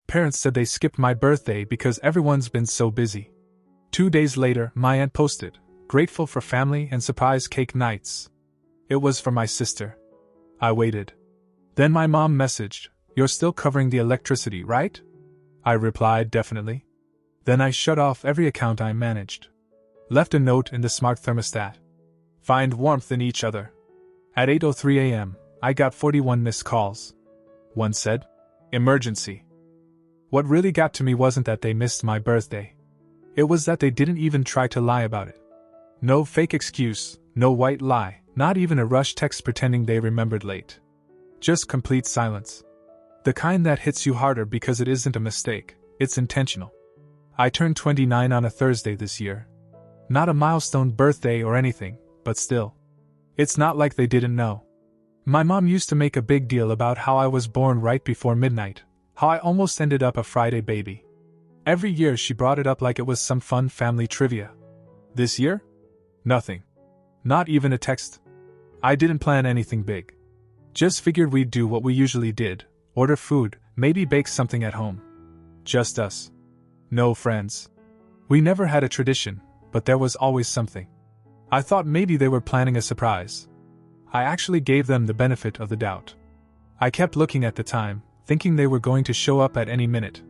Parents said they skipped my birthday because everyone's been so busy. 2 days later, my aunt posted, grateful for family and surprise cake nights. It was for my sister. I waited. Then my mom messaged, "You're still covering the electricity, right?" I replied, "Definitely." Then I shut off every account I managed. Left a note in the smart thermostat. Find warmth in each other. At 8:03 a.m., I got 41 missed calls. One said, "Emergency." What really got to me wasn't that they missed my birthday. It was that they didn't even try to lie about it. No fake excuse, no white lie, not even a rush text pretending they remembered late. Just complete silence. The kind that hits you harder because it isn't a mistake, it's intentional. I turned 29 on a Thursday this year. Not a milestone birthday or anything, but still. It's not like they didn't know. My mom used to make a big deal about how I was born right before midnight, how I almost ended up a Friday baby. Every year she brought it up like it was some fun family trivia. This year? Nothing. Not even a text. I didn't plan anything big. Just figured we'd do what we usually did, order food, maybe bake something at home. Just us. No friends. We never had a tradition, but there was always something. I thought maybe they were planning a surprise. I actually gave them the benefit of the doubt. I kept looking at the time, thinking they were going to show up at any minute.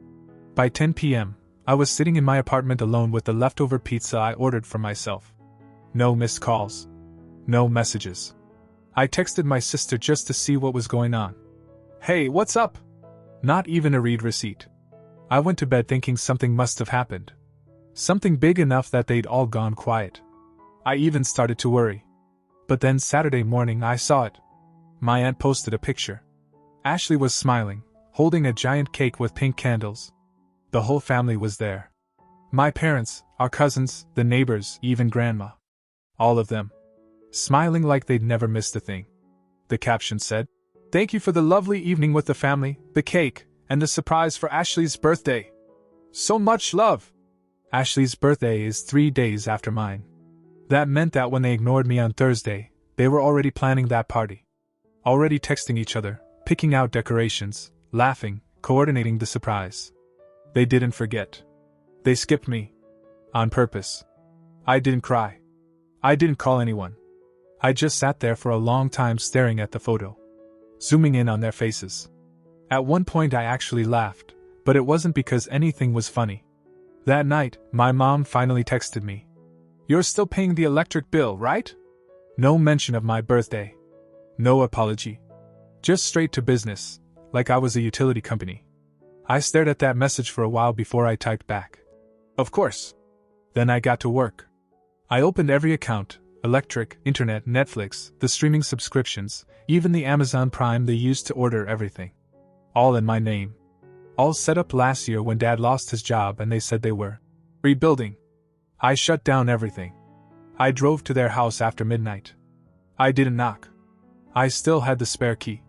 By 10 p.m., I was sitting in my apartment alone with the leftover pizza I ordered for myself. No missed calls. No messages. I texted my sister just to see what was going on. "Hey, what's up?" Not even a read receipt. I went to bed thinking something must have happened. Something big enough that they'd all gone quiet. I even started to worry. But then Saturday morning I saw it. My aunt posted a picture. Ashley was smiling, holding a giant cake with pink candles. The whole family was there. My parents, our cousins, the neighbors, even grandma. All of them. Smiling like they'd never missed a thing. The caption said, "Thank you for the lovely evening with the family, the cake, and the surprise for Ashley's birthday. So much love." Ashley's birthday is 3 days after mine. That meant that when they ignored me on Thursday, they were already planning that party. Already texting each other, picking out decorations, laughing, coordinating the surprise. They didn't forget. They skipped me. On purpose. I didn't cry. I didn't call anyone. I just sat there for a long time staring at the photo. Zooming in on their faces. At one point I actually laughed, but it wasn't because anything was funny. That night, my mom finally texted me. "You're still paying the electric bill, right?" No mention of my birthday. No apology. Just straight to business, like I was a utility company. I stared at that message for a while before I typed back. "Of course." Then I got to work. I opened every account, electric, internet, Netflix, the streaming subscriptions, even the Amazon Prime they used to order everything. All in my name. All set up last year when Dad lost his job and they said they were rebuilding. I shut down everything. I drove to their house after midnight. I didn't knock. I still had the spare key.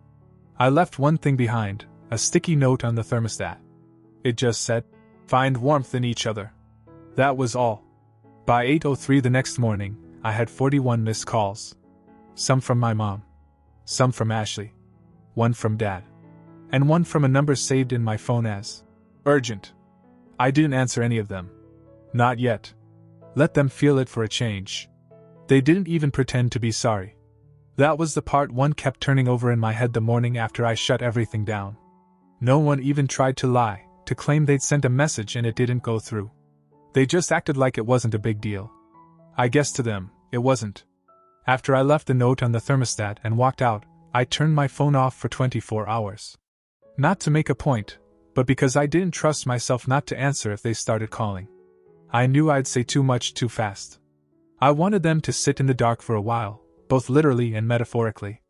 I left one thing behind, a sticky note on the thermostat. It just said, "Find warmth in each other." That was all. By 8:03 the next morning, I had 41 missed calls. Some from my mom. Some from Ashley. One from Dad. And one from a number saved in my phone as urgent. I didn't answer any of them. Not yet. Let them feel it for a change. They didn't even pretend to be sorry. That was the part one kept turning over in my head the morning after I shut everything down. No one even tried to lie, to claim they'd sent a message and it didn't go through. They just acted like it wasn't a big deal. I guess to them, it wasn't. After I left the note on the thermostat and walked out, I turned my phone off for 24 hours. Not to make a point, but because I didn't trust myself not to answer if they started calling. I knew I'd say too much too fast. I wanted them to sit in the dark for a while, both literally and metaphorically.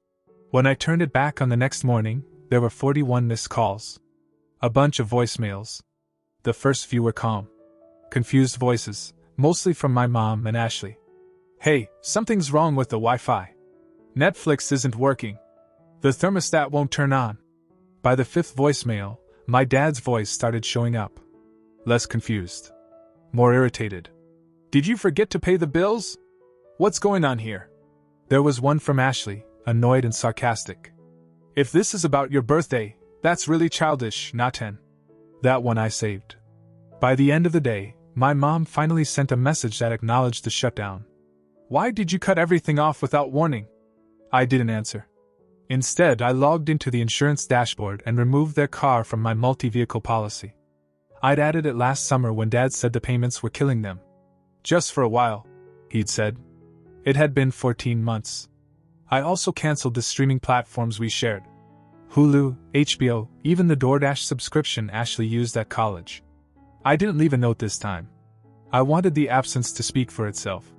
When I turned it back on the next morning, there were 41 missed calls. A bunch of voicemails. The first few were calm. Confused voices, mostly from my mom and Ashley. "Hey, something's wrong with the Wi-Fi. Netflix isn't working. The thermostat won't turn on." By the fifth voicemail, my dad's voice started showing up. Less confused. More irritated. "Did you forget to pay the bills? What's going on here?" There was one from Ashley, annoyed and sarcastic. "If this is about your birthday, that's really childish, not 10. That one I saved. By the end of the day, my mom finally sent a message that acknowledged the shutdown. Why did you cut everything off without warning? I didn't answer. Instead, I logged into the insurance dashboard and removed their car from my multi-vehicle policy. I'd added it last summer when Dad said the payments were killing them. Just for a while, he'd said. It had been 14 months. I also canceled the streaming platforms we shared. Hulu, HBO, even the DoorDash subscription Ashley used at college. I didn't leave a note this time. I wanted the absence to speak for itself.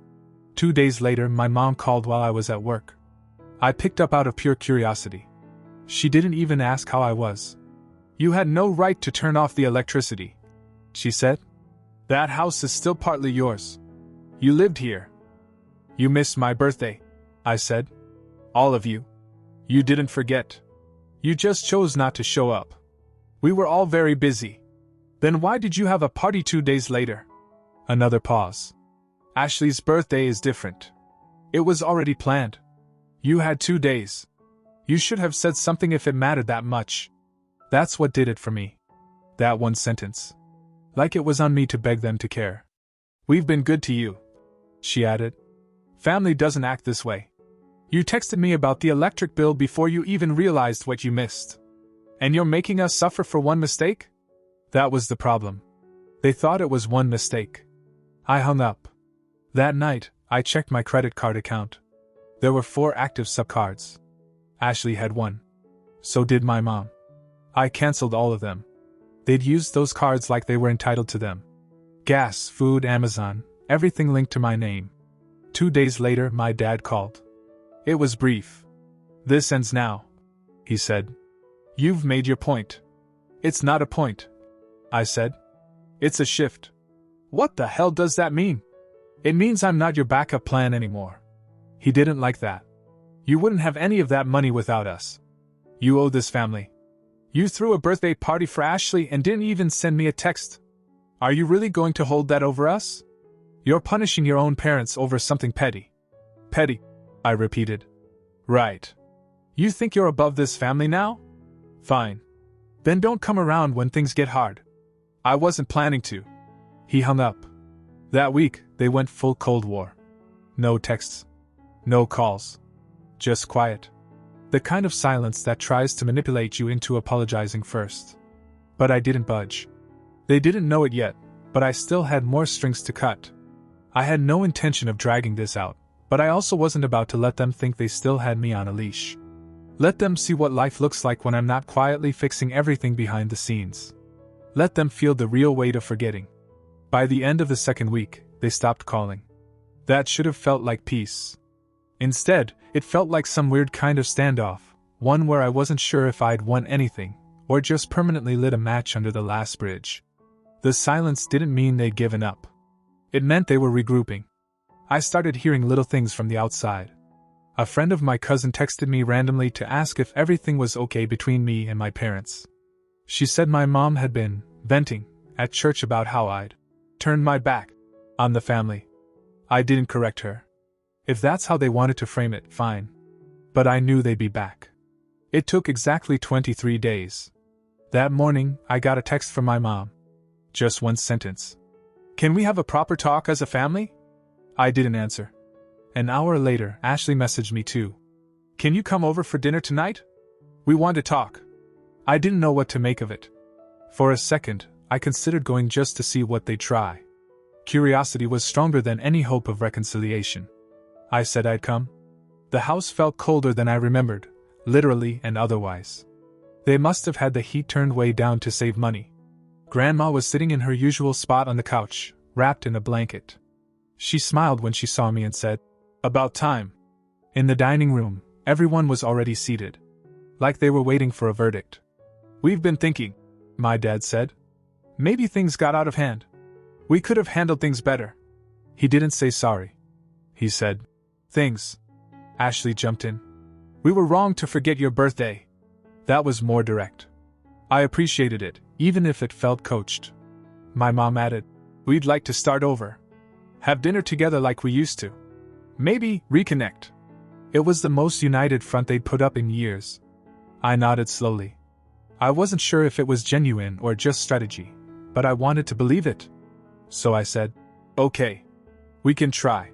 2 days later, my mom called while I was at work. I picked up out of pure curiosity. She didn't even ask how I was. You had no right to turn off the electricity, she said. That house is still partly yours. You lived here. You missed my birthday, I said. All of you. You didn't forget. You just chose not to show up. We were all very busy. Then why did you have a party 2 days later? Another pause. Ashley's birthday is different. It was already planned. You had 2 days. You should have said something if it mattered that much. That's what did it for me. That one sentence. Like it was on me to beg them to care. We've been good to you, she added. Family doesn't act this way. You texted me about the electric bill before you even realized what you missed. And you're making us suffer for one mistake? That was the problem. They thought it was one mistake. I hung up. That night, I checked my credit card account. There were 4 active subcards. Ashley had 1. So did my mom. I canceled all of them. They'd used those cards like they were entitled to them. Gas, food, Amazon, everything linked to my name. 2 days later, my dad called. It was brief. This ends now, he said. You've made your point. It's not a point, I said. It's a shift. What the hell does that mean? It means I'm not your backup plan anymore. He didn't like that. You wouldn't have any of that money without us. You owe this family. You threw a birthday party for Ashley and didn't even send me a text. Are you really going to hold that over us? You're punishing your own parents over something petty. Petty, I repeated. Right. You think you're above this family now? Fine. Then don't come around when things get hard. I wasn't planning to. He hung up. That week, they went full Cold War. No texts. No calls. Just quiet. The kind of silence that tries to manipulate you into apologizing first. But I didn't budge. They didn't know it yet, but I still had more strings to cut. I had no intention of dragging this out, but I also wasn't about to let them think they still had me on a leash. Let them see what life looks like when I'm not quietly fixing everything behind the scenes. Let them feel the real weight of forgetting. By the end of the 2nd week, they stopped calling. That should have felt like peace. Instead, it felt like some weird kind of standoff, one where I wasn't sure if I'd won anything, or just permanently lit a match under the last bridge. The silence didn't mean they'd given up. It meant they were regrouping. I started hearing little things from the outside. A friend of my cousin texted me randomly to ask if everything was okay between me and my parents. She said my mom had been venting at church about how I'd turned my back on the family. I didn't correct her. If that's how they wanted to frame it, fine. But I knew they'd be back. It took exactly 23 days. That morning, I got a text from my mom. Just one sentence. Can we have a proper talk as a family? I didn't answer. An hour later, Ashley messaged me too. Can you come over for dinner tonight? We want to talk. I didn't know what to make of it. For a second, I considered going just to see what they'd try. Curiosity was stronger than any hope of reconciliation. I said I'd come. The house felt colder than I remembered, literally and otherwise. They must have had the heat turned way down to save money. Grandma was sitting in her usual spot on the couch, wrapped in a blanket. She smiled when she saw me and said, "About time." In the dining room, everyone was already seated. Like they were waiting for a verdict. "We've been thinking," my dad said. "Maybe things got out of hand. We could have handled things better." He didn't say sorry. He said, "Things." Ashley jumped in. "We were wrong to forget your birthday." That was more direct. I appreciated it, even if it felt coached. My mom added, "We'd like to start over. Have dinner together like we used to. Maybe reconnect." It was the most united front they'd put up in years. I nodded slowly. I wasn't sure if it was genuine or just strategy, but I wanted to believe it. So I said, "Okay. We can try."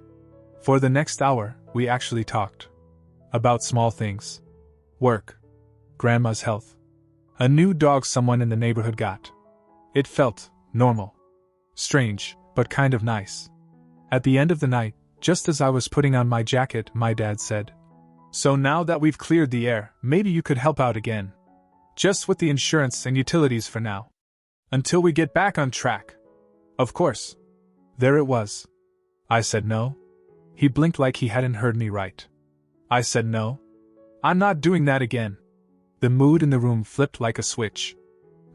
For the next hour, we actually talked. About small things. Work. Grandma's health. A new dog someone in the neighborhood got. It felt normal. Strange, but kind of nice. At the end of the night, just as I was putting on my jacket, my dad said, "So now that we've cleared the air, maybe you could help out again. Just with the insurance and utilities for now. Until we get back on track." Of course. There it was. I said no. He blinked like he hadn't heard me right. I said no. "I'm not doing that again." The mood in the room flipped like a switch.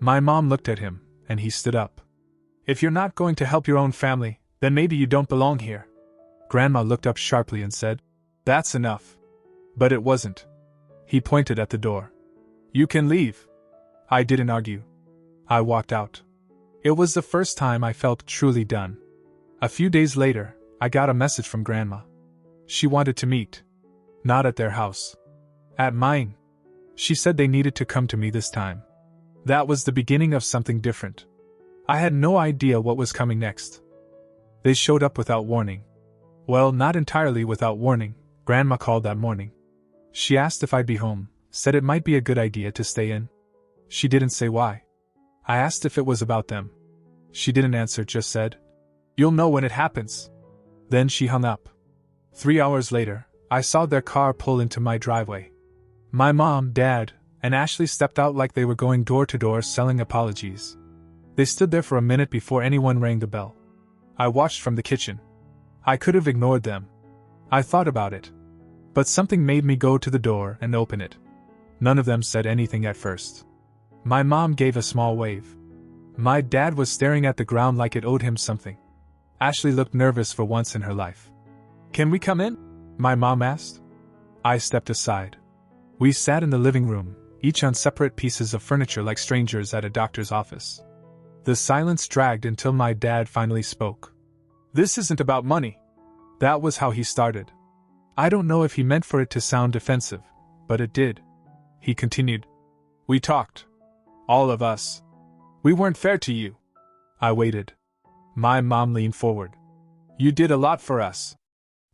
My mom looked at him, and he stood up. "If you're not going to help your own family, then maybe you don't belong here." Grandma looked up sharply and said, "That's enough." But it wasn't. He pointed at the door. "You can leave." I didn't argue. I walked out. It was the first time I felt truly done. A few days later, I got a message from Grandma. She wanted to meet. Not at their house. At mine. She said they needed to come to me this time. That was the beginning of something different. I had no idea what was coming next. They showed up without warning. Well, not entirely without warning. Grandma called that morning. She asked if I'd be home, said it might be a good idea to stay in. She didn't say why. I asked if it was about them. She didn't answer, just said, "You'll know when it happens." Then she hung up. 3 hours later, I saw their car pull into my driveway. My mom, dad, and Ashley stepped out like they were going door to door selling apologies. They stood there for a minute before anyone rang the bell. I watched from the kitchen. I could have ignored them. I thought about it. But something made me go to the door and open it. None of them said anything at first. My mom gave a small wave. My dad was staring at the ground like it owed him something. Ashley looked nervous for once in her life. "Can we come in?" my mom asked. I stepped aside. We sat in the living room, each on separate pieces of furniture like strangers at a doctor's office. The silence dragged until my dad finally spoke. "This isn't about money." That was how he started. I don't know if he meant for it to sound defensive, but it did. He continued. "We talked. All of us. We weren't fair to you." I waited. My mom leaned forward. "You did a lot for us."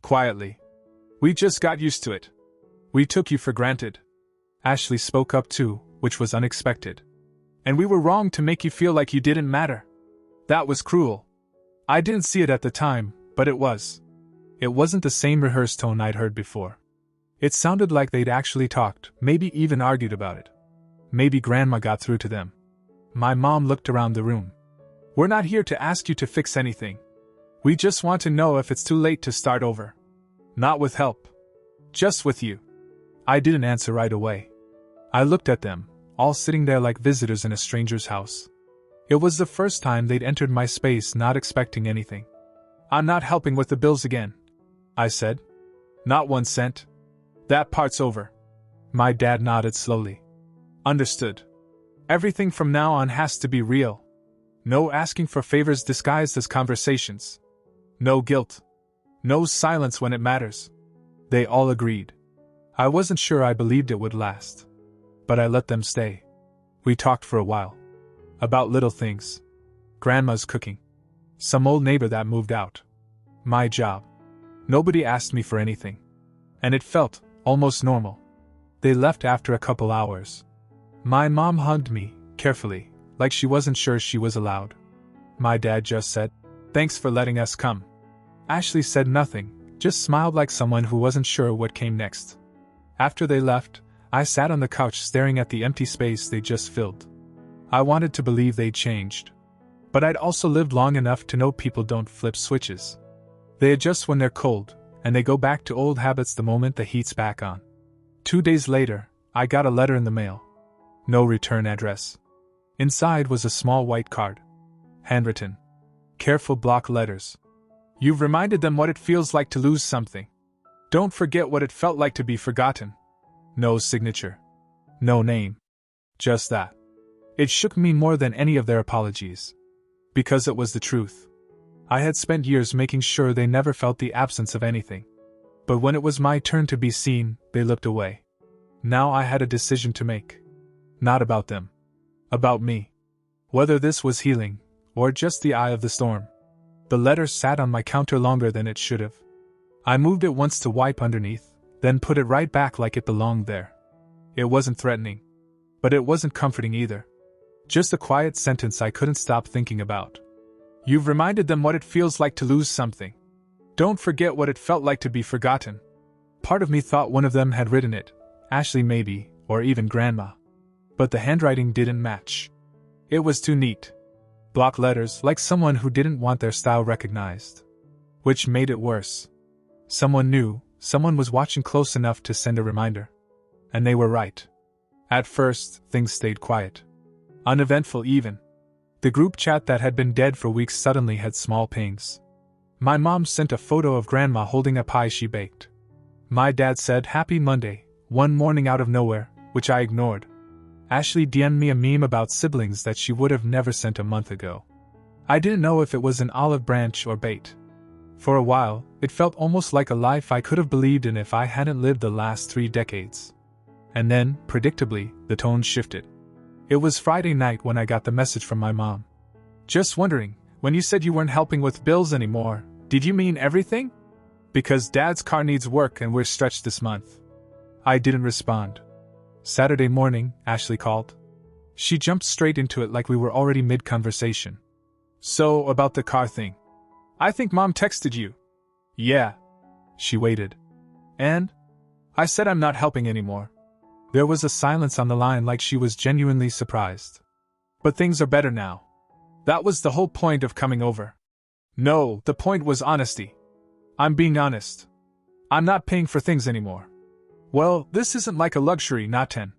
Quietly. "We just got used to it. We took you for granted." Ashley spoke up too, which was unexpected. "And we were wrong to make you feel like you didn't matter. That was cruel." I didn't see it at the time, but it was. It wasn't the same rehearsed tone I'd heard before. It sounded like they'd actually talked, maybe even argued about it. Maybe Grandma got through to them. My mom looked around the room. "We're not here to ask you to fix anything. We just want to know if it's too late to start over. Not with help. Just with you." I didn't answer right away. I looked at them, all sitting there like visitors in a stranger's house. It was the first time they'd entered my space not expecting anything. "I'm not helping with the bills again," I said. "Not 1 cent. That part's over." My dad nodded slowly. "Understood. Everything from now on has to be real. No asking for favors disguised as conversations. No guilt. No silence when it matters." They all agreed. I wasn't sure I believed it would last. But I let them stay. We talked for a while. About little things. Grandma's cooking. Some old neighbor that moved out. My job. Nobody asked me for anything. And it felt almost normal. They left after a couple hours. My mom hugged me, carefully, like she wasn't sure she was allowed. My dad just said, "Thanks for letting us come." Ashley said nothing, just smiled like someone who wasn't sure what came next. After they left, I sat on the couch staring at the empty space they just filled. I wanted to believe they'd changed. But I'd also lived long enough to know people don't flip switches. They adjust when they're cold, and they go back to old habits the moment the heat's back on. 2 days later, I got a letter in the mail. No return address. Inside was a small white card. Handwritten. Careful block letters. "You've reminded them what it feels like to lose something. Don't forget what it felt like to be forgotten." No signature. No name. Just that. It shook me more than any of their apologies. Because it was the truth. I had spent years making sure they never felt the absence of anything. But when it was my turn to be seen, they looked away. Now I had a decision to make. Not about them. About me. Whether this was healing, or just the eye of the storm. The letter sat on my counter longer than it should have. I moved it once to wipe underneath, then put it right back like it belonged there. It wasn't threatening. But it wasn't comforting either. Just a quiet sentence I couldn't stop thinking about. You've reminded them what it feels like to lose something. Don't forget what it felt like to be forgotten. Part of me thought one of them had written it, Ashley maybe, or even Grandma. But the handwriting didn't match. It was too neat. Block letters, like someone who didn't want their style recognized. Which made it worse. Someone knew, someone was watching close enough to send a reminder. And they were right. At first, things stayed quiet. Uneventful even. The group chat that had been dead for weeks suddenly had small pings. My mom sent a photo of Grandma holding a pie she baked. My dad said Happy Monday, one morning out of nowhere, which I ignored. Ashley DM'd me a meme about siblings that she would have never sent a month ago. I didn't know if it was an olive branch or bait. For a while, it felt almost like a life I could have believed in if I hadn't lived the last 3 decades. And then, predictably, the tone shifted. It was Friday night when I got the message from my mom. Just wondering, when you said you weren't helping with bills anymore, did you mean everything? Because Dad's car needs work and we're stretched this month. I didn't respond. Saturday morning, Ashley called. She jumped straight into it like we were already mid-conversation. So, about the car thing. I think Mom texted you. Yeah. She waited. And? I said I'm not helping anymore. There was a silence on the line like she was genuinely surprised. But things are better now. That was the whole point of coming over. No, the point was honesty. I'm being honest. I'm not paying for things anymore. Well, this isn't like a luxury, not 10.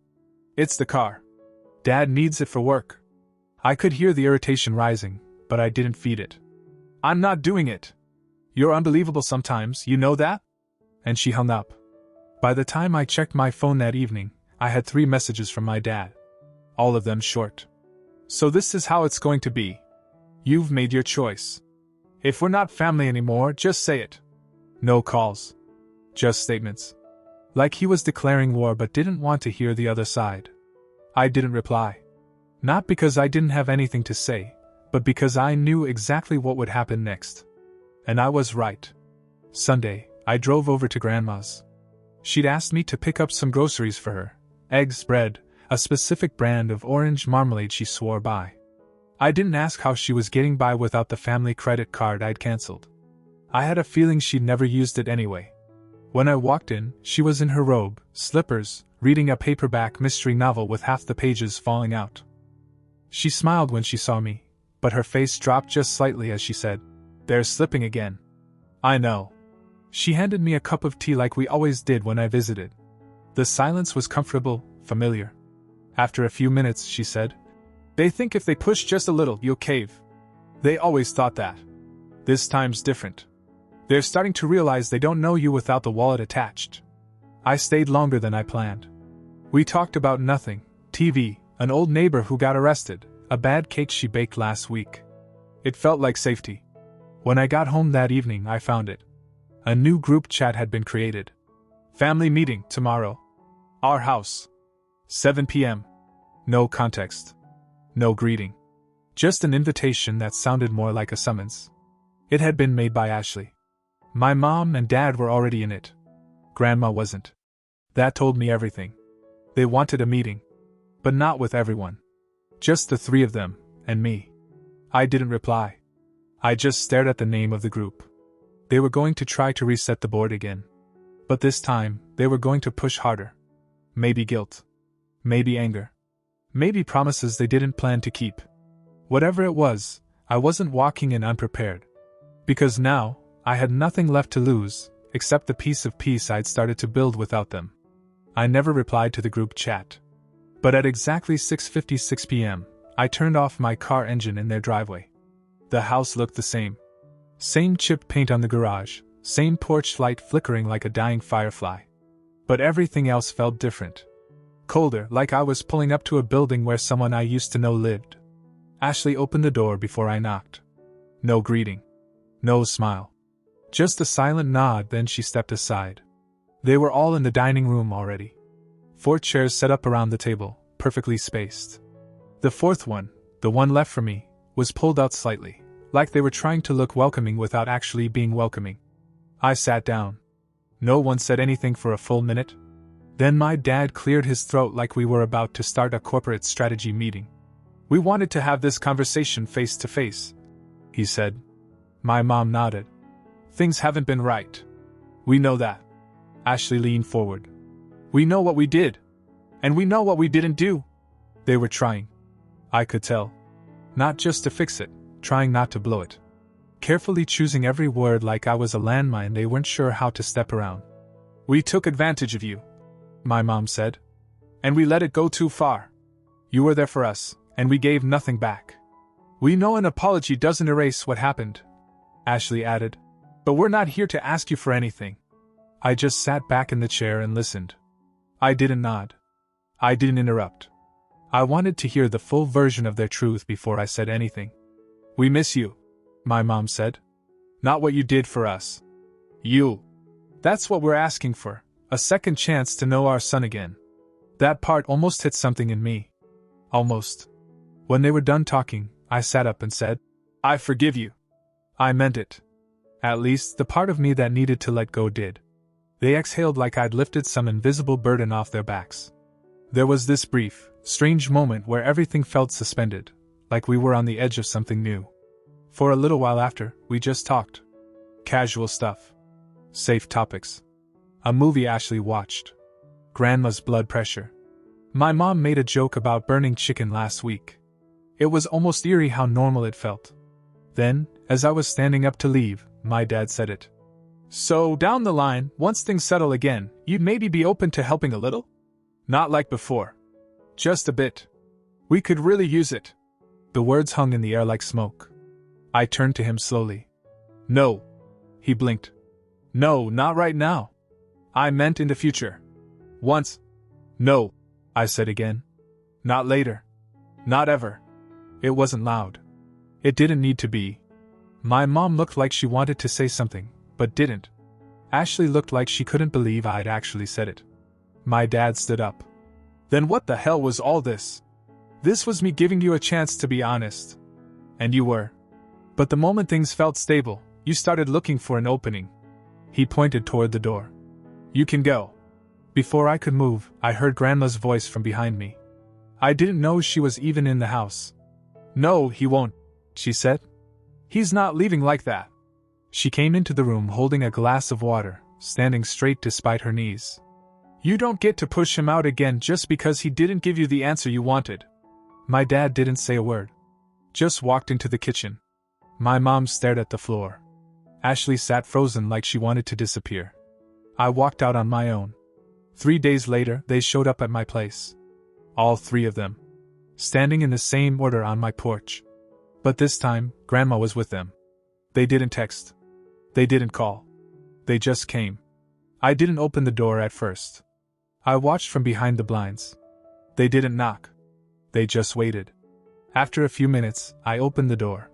It's the car. Dad needs it for work. I could hear the irritation rising, but I didn't feed it. I'm not doing it. You're unbelievable sometimes, you know that? And she hung up. By the time I checked my phone that evening, I had 3 messages from my dad. All of them short. So this is how it's going to be. You've made your choice. If we're not family anymore, just say it. No calls. Just statements. Like he was declaring war but didn't want to hear the other side. I didn't reply. Not because I didn't have anything to say, but because I knew exactly what would happen next. And I was right. Sunday, I drove over to Grandma's. She'd asked me to pick up some groceries for her. Eggs, bread, a specific brand of orange marmalade she swore by. I didn't ask how she was getting by without the family credit card I'd cancelled. I had a feeling she'd never used it anyway. When I walked in, she was in her robe, slippers, reading a paperback mystery novel with half the pages falling out. She smiled when she saw me, but her face dropped just slightly as she said, "They're slipping again." I know. She handed me a cup of tea like we always did when I visited. The silence was comfortable, familiar. After a few minutes, she said, "They think if they push just a little, you'll cave. They always thought that. This time's different. They're starting to realize they don't know you without the wallet attached." I stayed longer than I planned. We talked about nothing, TV, an old neighbor who got arrested, a bad cake she baked last week. It felt like safety. When I got home that evening, I found it. A new group chat had been created. Family meeting tomorrow. Our house. 7 p.m. No context. No greeting. Just an invitation that sounded more like a summons. It had been made by Ashley. My mom and dad were already in it. Grandma wasn't. That told me everything. They wanted a meeting. But not with everyone. Just the 3 of them, and me. I didn't reply. I just stared at the name of the group. They were going to try to reset the board again. But this time, they were going to push harder. Maybe guilt. Maybe anger. Maybe promises they didn't plan to keep. Whatever it was, I wasn't walking in unprepared. Because now, I had nothing left to lose, except the piece of peace I'd started to build without them. I never replied to the group chat. But at exactly 6:56 p.m., I turned off my car engine in their driveway. The house looked the same. Same chipped paint on the garage, same porch light flickering like a dying firefly. But everything else felt different. Colder, like I was pulling up to a building where someone I used to know lived. Ashley opened the door before I knocked. No greeting. No smile. Just a silent nod, then she stepped aside. They were all in the dining room already. 4 chairs set up around the table, perfectly spaced. The fourth one, the one left for me, was pulled out slightly, like they were trying to look welcoming without actually being welcoming. I sat down. No one said anything for a full minute. Then my dad cleared his throat like we were about to start a corporate strategy meeting. "We wanted to have this conversation face to face," he said. My mom nodded. "Things haven't been right. We know that." Ashley leaned forward. "We know what we did. And we know what we didn't do." They were trying. I could tell. Not just to fix it, trying not to blow it. Carefully choosing every word like I was a landmine they weren't sure how to step around. "We took advantage of you," my mom said. "And we let it go too far. You were there for us, and we gave nothing back. We know an apology doesn't erase what happened," Ashley added. "But we're not here to ask you for anything." I just sat back in the chair and listened. I didn't nod. I didn't interrupt. I wanted to hear the full version of their truth before I said anything. "We miss you," my mom said. "Not what you did for us. You. That's what we're asking for, a second chance to know our son again." That part almost hit something in me. Almost. When they were done talking, I sat up and said, "I forgive you." I meant it. At least, the part of me that needed to let go did. They exhaled like I'd lifted some invisible burden off their backs. There was this brief, strange moment where everything felt suspended, like we were on the edge of something new. For a little while after, we just talked. Casual stuff. Safe topics. A movie Ashley watched. Grandma's blood pressure. My mom made a joke about burning chicken last week. It was almost eerie how normal it felt. Then, as I was standing up to leave, my dad said it. "So, down the line, once things settle again, you'd maybe be open to helping a little? Not like before. Just a bit. We could really use it." The words hung in the air like smoke. I turned to him slowly. "No." He blinked. "No, not right now. I meant in the future. Once." "No," I said again. "Not later. Not ever." It wasn't loud. It didn't need to be. My mom looked like she wanted to say something, but didn't. Ashley looked like she couldn't believe I'd actually said it. My dad stood up. "Then what the hell was all this? This was me giving you a chance to be honest. And you were. But the moment things felt stable, you started looking for an opening." He pointed toward the door. "You can go." Before I could move, I heard Grandma's voice from behind me. I didn't know she was even in the house. "No, he won't," she said. "He's not leaving like that." She came into the room holding a glass of water, standing straight despite her knees. "You don't get to push him out again just because he didn't give you the answer you wanted." My dad didn't say a word. Just walked into the kitchen. My mom stared at the floor. Ashley sat frozen like she wanted to disappear. I walked out on my own. 3 days later, they showed up at my place. All 3 of them. Standing in the same order on my porch. But this time, Grandma was with them. They didn't text. They didn't call. They just came. I didn't open the door at first. I watched from behind the blinds. They didn't knock. They just waited. After a few minutes, I opened the door.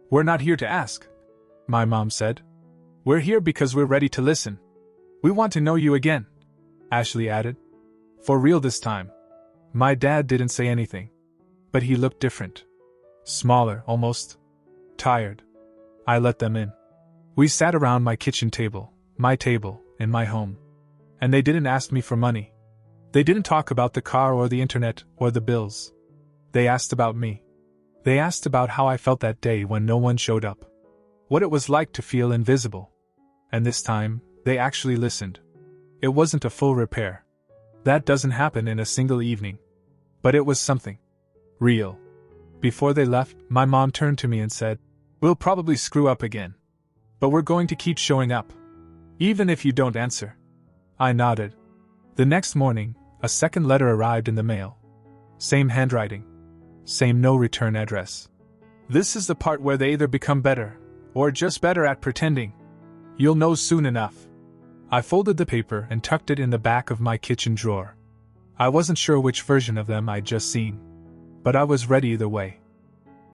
"We're not here to ask," my mom said. "We're here because we're ready to listen. We want to know you again," Ashley added. "For real this time." My dad didn't say anything. But he looked different. Smaller, almost. Tired. I let them in. We sat around my kitchen table, my table, in my home. And they didn't ask me for money. They didn't talk about the car or the internet or the bills. They asked about me. They asked about how I felt that day when no one showed up. What it was like to feel invisible. And this time, they actually listened. It wasn't a full repair. That doesn't happen in a single evening. But it was something. Real. Before they left, my mom turned to me and said, "We'll probably screw up again. But we're going to keep showing up. Even if you don't answer." I nodded. The next morning, a second letter arrived in the mail. Same handwriting. Same no return address. This is the part where they either become better, or just better at pretending. You'll know soon enough. I folded the paper and tucked it in the back of my kitchen drawer. I wasn't sure which version of them I'd just seen. But I was ready either way.